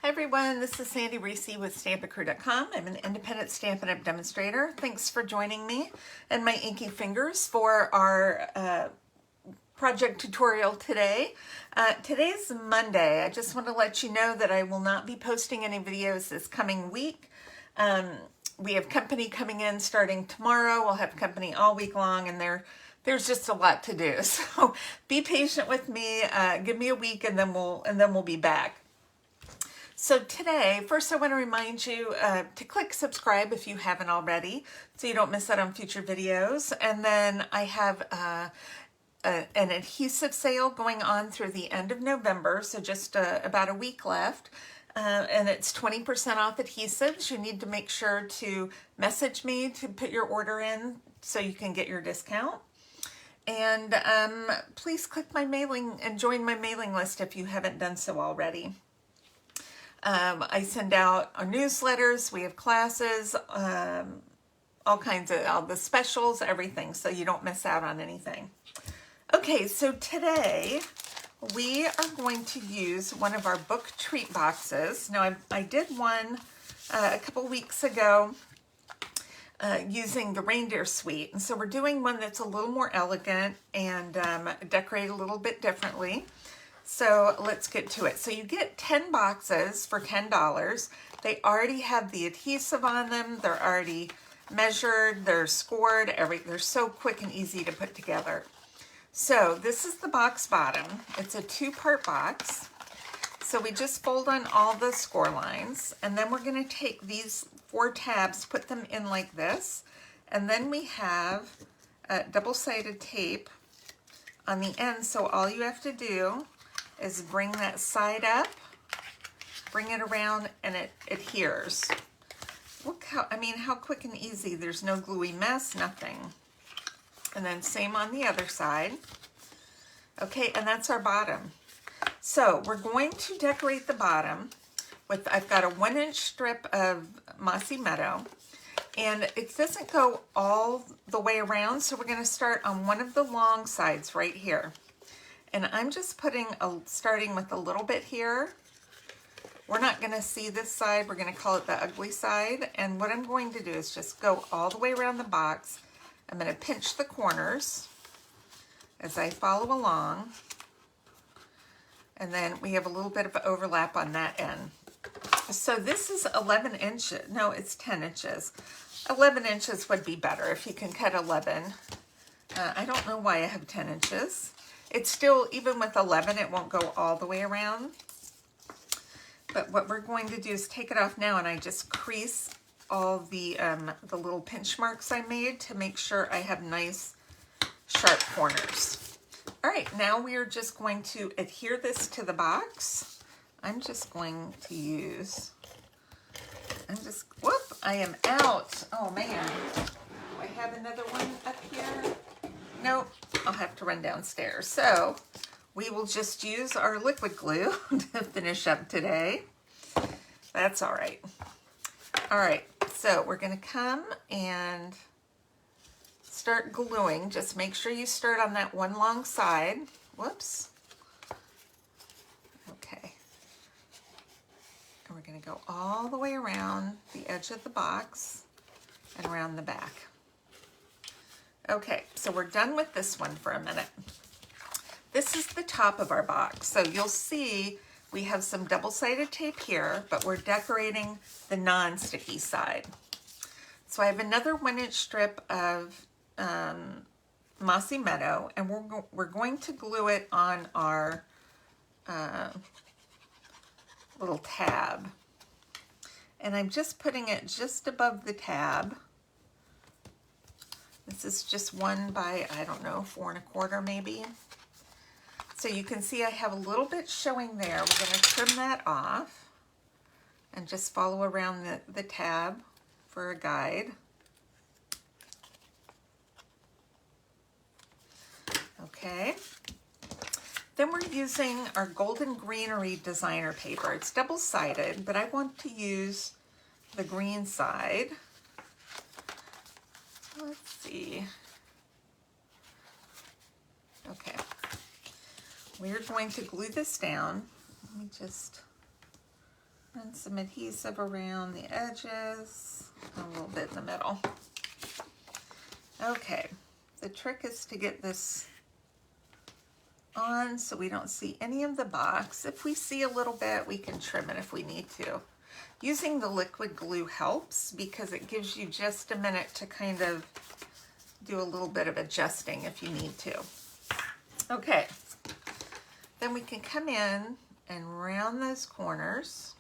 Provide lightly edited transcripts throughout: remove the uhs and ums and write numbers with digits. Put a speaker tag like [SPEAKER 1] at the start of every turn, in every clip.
[SPEAKER 1] Hi everyone, this is Sandy Reese with Stampin' I'm an independent Stampin' Up! Demonstrator. Thanks for joining me and my inky fingers for our project tutorial today. Today's Monday. I just want to let you know that I will not be posting any videos this coming week. We have company coming in starting tomorrow. We'll have company all week long, and there's just a lot to do. So be patient with me. Give me a week, and then we'll be back. So today, first I want to remind you to click subscribe if you haven't already, so you don't miss out on future videos. And then I have an adhesive sale going on through the end of November, so just about a week left. And it's 20% off adhesives. You need to make sure to message me to put your order in so you can get your discount. And please click my mailing and join my mailing list if you haven't done so already. I send out our newsletters, we have classes, all kinds of, all the specials, everything, so you don't miss out on anything. Okay, so today we are going to use one of our book treat boxes. Now I did one a couple weeks ago using the reindeer suite, and so we're doing one that's a little more elegant and decorated a little bit differently. So let's get to it. So you get 10 boxes for $10. They already have the adhesive on them. They're already measured. They're scored. They're so quick and easy to put together. So this is the box bottom. It's a 2-part box. So we just fold on all the score lines, and then we're going to take these 4 tabs, put them in like this, and then we have double-sided tape on the end. So all you have to do is bring that side up, bring it around, and it adheres. Look how quick and easy. There's no gluey mess, nothing. And then same on the other side. Okay, and that's our bottom. So we're going to decorate the bottom with, I've got a 1-inch strip of Mossy Meadow, and it doesn't go all the way around, so we're going to start on one of the long sides right here. And I'm just starting with a little bit here. We're not going to see this side. We're going to call it the ugly side. And what I'm going to do is just go all the way around the box. I'm going to pinch the corners as I follow along. And then we have a little bit of overlap on that end. So this is 11 inches. No, it's 10 inches. 11 inches would be better if you can cut 11. I don't know why I have 10 inches. It's still, even with 11, it won't go all the way around. But what we're going to do is take it off now, and I just crease all the little pinch marks I made to make sure I have nice, sharp corners. All right, now we are just going to adhere this to the box. I'm just going to use, whoop, I am out. Oh man, do I have another one up here? Nope, I'll have to run downstairs. So we will just use our liquid glue to finish up today. That's all right. All right, so we're gonna come and start gluing. Just make sure you start on that one long side. Whoops. Okay. And we're gonna go all the way around the edge of the box and around the back. Okay, so we're done with this one for a minute. This is the top of our box. So you'll see we have some double-sided tape here, but we're decorating the non-sticky side. So I have another 1-inch strip of Mossy Meadow, and we're going to glue it on our little tab. And I'm just putting it just above the tab. This is just 1 by, I don't know, 4 1/4 maybe. So you can see I have a little bit showing there. We're going to trim that off and just follow around the tab for a guide. Okay. Then we're using our Golden Greenery designer paper. It's double-sided, but I want to use the green side. Let's see. Okay. We're going to glue this down. Let me just, And some adhesive around the edges, and a little bit in the middle. Okay, the trick is to get this on so we don't see any of the box. If we see a little bit, we can trim it if we need to. Using the liquid glue helps because it gives you just a minute to kind of do a little bit of adjusting if you need to. Okay, then we can come in and round those corners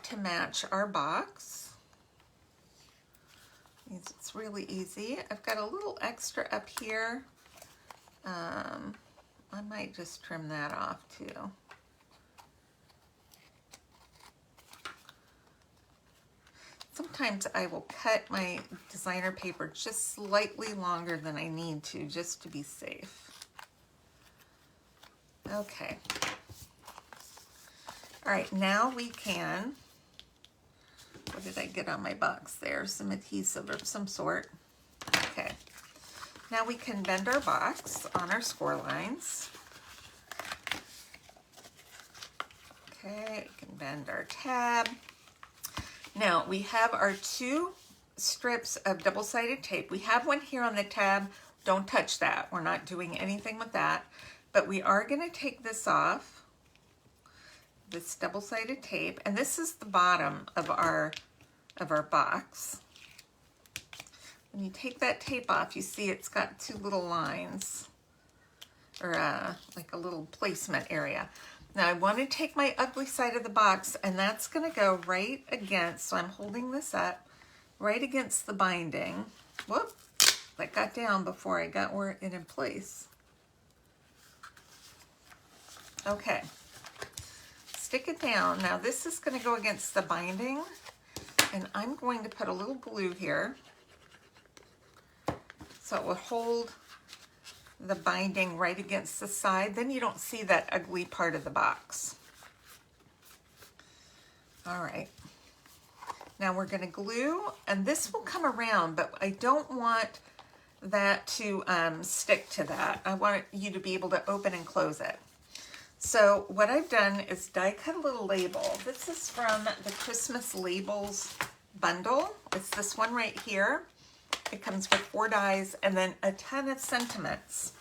[SPEAKER 1] to match our box. It's really easy. I've got a little extra up here. I might just trim that off too. Sometimes I will cut my designer paper just slightly longer than I need to, just to be safe. Okay. All right, now we can, what did I get on my box there? Some adhesive of some sort. Okay. Now we can bend our box on our score lines. Okay, we can bend our tab. Now we have our 2 strips of double-sided tape. We have one here on the tab. Don't touch that. We're not doing anything with that. But we are going to take this off, this double-sided tape, and this is the bottom of our box. When you take that tape off, you see it's got 2 little lines, or like a little placement area. Now I want to take my ugly side of the box, and that's going to go right against, so I'm holding this up, right against the binding. Whoop, that got down before I got it in place. Okay, stick it down. Now this is going to go against the binding, and I'm going to put a little glue here so it will hold the binding right against the side. Then you don't see that ugly part of the box. All right, now we're going to glue, and this will come around, but I don't want that to stick to that. I want you to be able to open and close it. So what I've done is die cut a little label. This is from the Christmas Labels bundle. It's this one right here. It comes with 4 dies and then a ton of sentiments.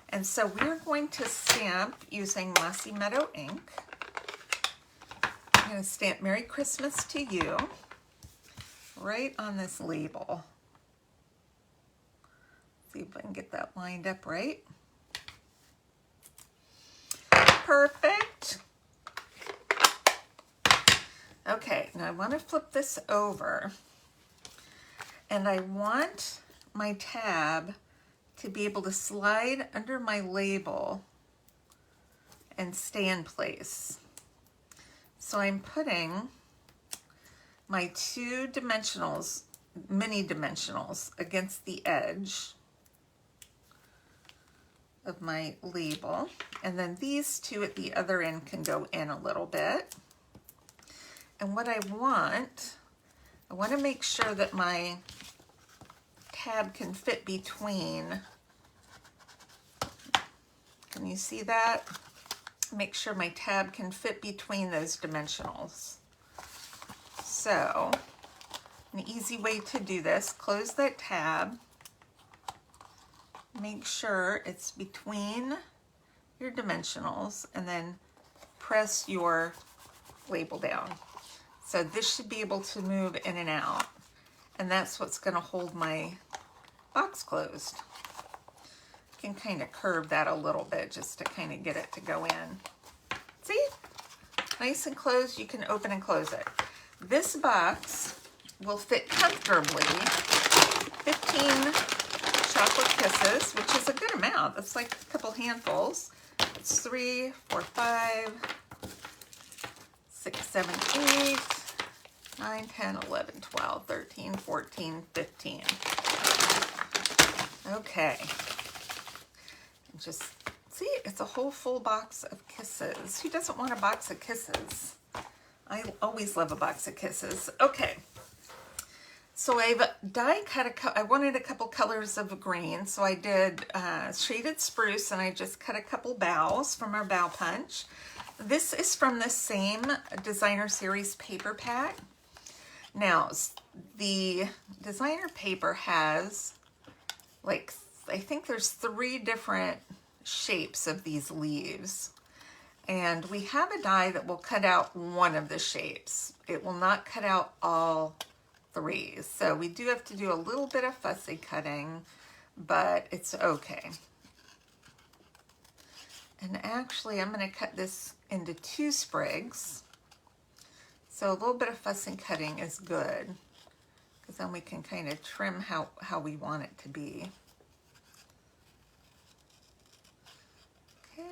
[SPEAKER 1] And so we're going to stamp using Mossy Meadow ink. I'm going to stamp Merry Christmas to You right on this label. See if I can get that lined up right. Perfect. Okay, now I want to flip this over, and I want my tab to be able to slide under my label and stay in place. So I'm putting my 2 dimensionals, mini dimensionals, against the edge of my label, and then these 2 at the other end can go in a little bit. And what I want to make sure that my tab can fit between, can you see that? Make sure my tab can fit between those dimensionals. So an easy way to do this, close that tab, make sure it's between your dimensionals, and then press your label down. So this should be able to move in and out, and that's what's going to hold my box closed. You can kind of curve that a little bit just to kind of get it to go in. See? Nice and closed. You can open and close it. This box will fit comfortably 15 chocolate kisses, which is a good amount. That's like a couple handfuls. It's 3, 4, 5, 6, 7, 8, 9, 10, 11, 12, 13, 14, 15. Okay. Just see, it's a whole full box of kisses. Who doesn't want a box of kisses? I always love a box of kisses. Okay. So I've die cut I wanted a couple colors of green, so I did shaded spruce, and I just cut a couple bows from our bow punch. This is from the same Designer Series paper pack. Now, the designer paper has, like, I think there's 3 different shapes of these leaves. And we have a die that will cut out one of the shapes. It will not cut out all 3. So we do have to do a little bit of fussy cutting, but it's okay. And actually, I'm going to cut this into 2 sprigs. So a little bit of fussy cutting is good, because then we can kind of trim how we want it to be. Okay.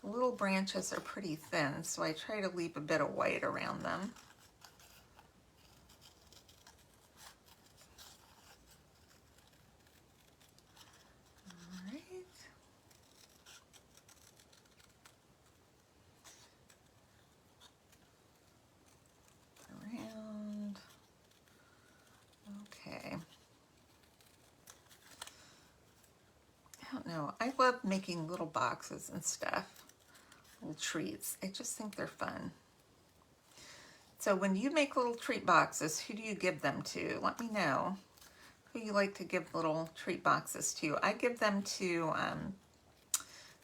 [SPEAKER 1] The little branches are pretty thin, so I try to leave a bit of white around them. No, I love making little boxes and stuff, little treats. I just think they're fun. So when you make little treat boxes, who do you give them to? Let me know who you like to give little treat boxes to. I give them to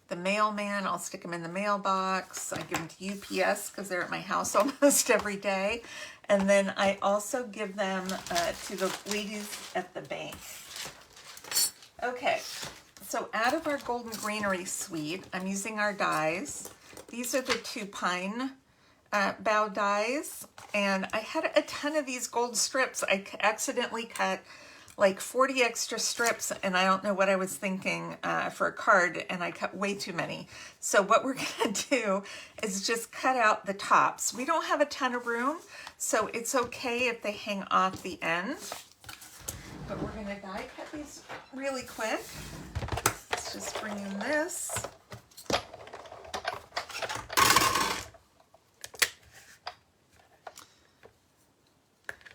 [SPEAKER 1] the mailman. I'll stick them in the mailbox. I give them to UPS because they're at my house almost every day. And then I also give them to the ladies at the bank. Okay. So out of our Golden Greenery suite, I'm using our dies. These are the 2 pine bough dies. And I had a ton of these gold strips. I accidentally cut like 40 extra strips, and I don't know what I was thinking for a card, and I cut way too many. So what we're gonna do is just cut out the tops. We don't have a ton of room, so it's okay if they hang off the end. But we're gonna die cut these really quick. Let's just bring in this.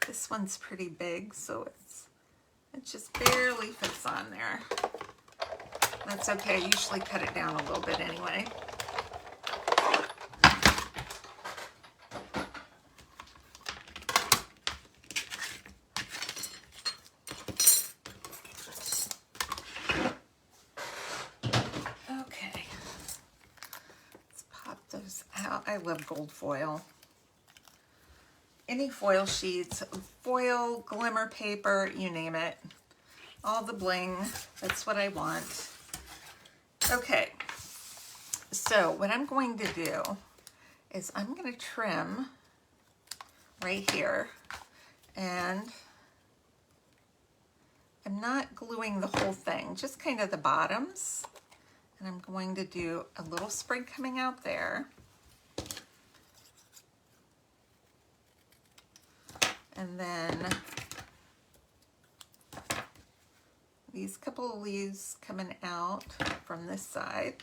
[SPEAKER 1] This one's pretty big, so it just barely fits on there. That's okay, I usually cut it down a little bit anyway. I love gold foil. Any foil sheets, foil, glimmer paper, you name it. All the bling, that's what I want. Okay, so what I'm going to do is I'm going to trim right here, and I'm not gluing the whole thing, just kind of the bottoms. And I'm going to do a little sprig coming out there. And then these couple of leaves coming out from this side.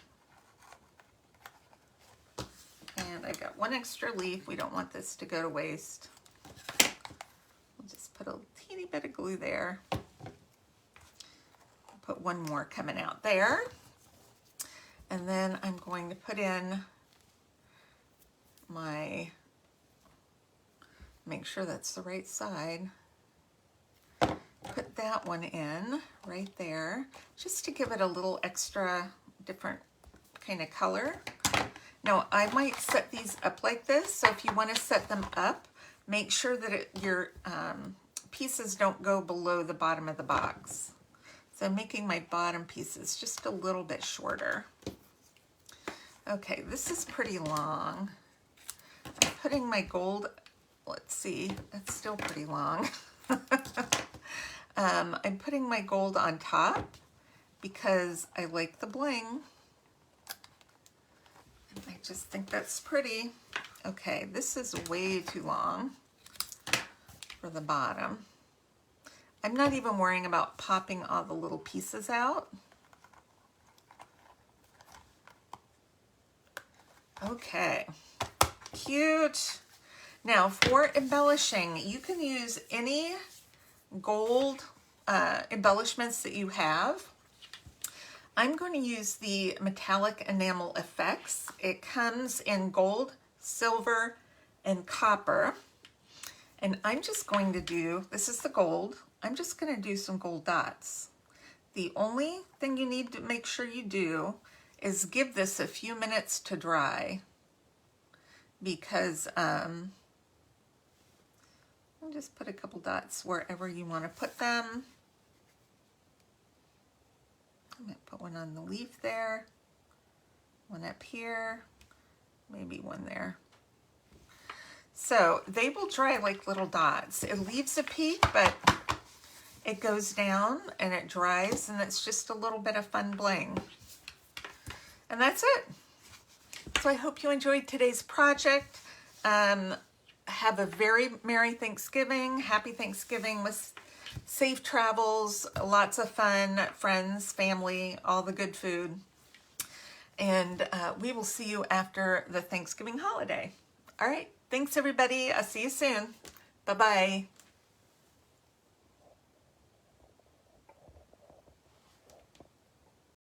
[SPEAKER 1] And I got 1 extra leaf. We don't want this to go to waste. We'll just put a teeny bit of glue there. Put 1 more coming out there. And then I'm going to put in my, make sure that's the right side. Put that one in right there, just to give it a little extra different kind of color. Now, I might set these up like this, so if you want to set them up, make sure that your pieces don't go below the bottom of the box. So I'm making my bottom pieces just a little bit shorter. Okay, this is pretty long. I'm putting my gold, let's see, that's still pretty long. I'm putting my gold on top because I like the bling. I just think that's pretty. Okay, this is way too long for the bottom. I'm not even worrying about popping all the little pieces out. Okay, cute. Now for embellishing, you can use any gold embellishments that you have. I'm going to use the Metallic Enamel Effects. It comes in gold, silver, and copper. And I'm just going to do, this is the gold, I'm just going to do some gold dots. The only thing you need to make sure you do is give this a few minutes to dry, because I'll just put a couple dots wherever you want to put them. I'm going to put one on the leaf there, one up here, maybe one there. So they will dry like little dots. It leaves a peak, but it goes down and it dries, and it's just a little bit of fun bling. And that's it. So I hope you enjoyed today's project. Have a very Merry Thanksgiving. Happy Thanksgiving with safe travels, lots of fun, friends, family, all the good food. And we will see you after the Thanksgiving holiday. All right. Thanks, everybody. I'll see you soon. Bye-bye.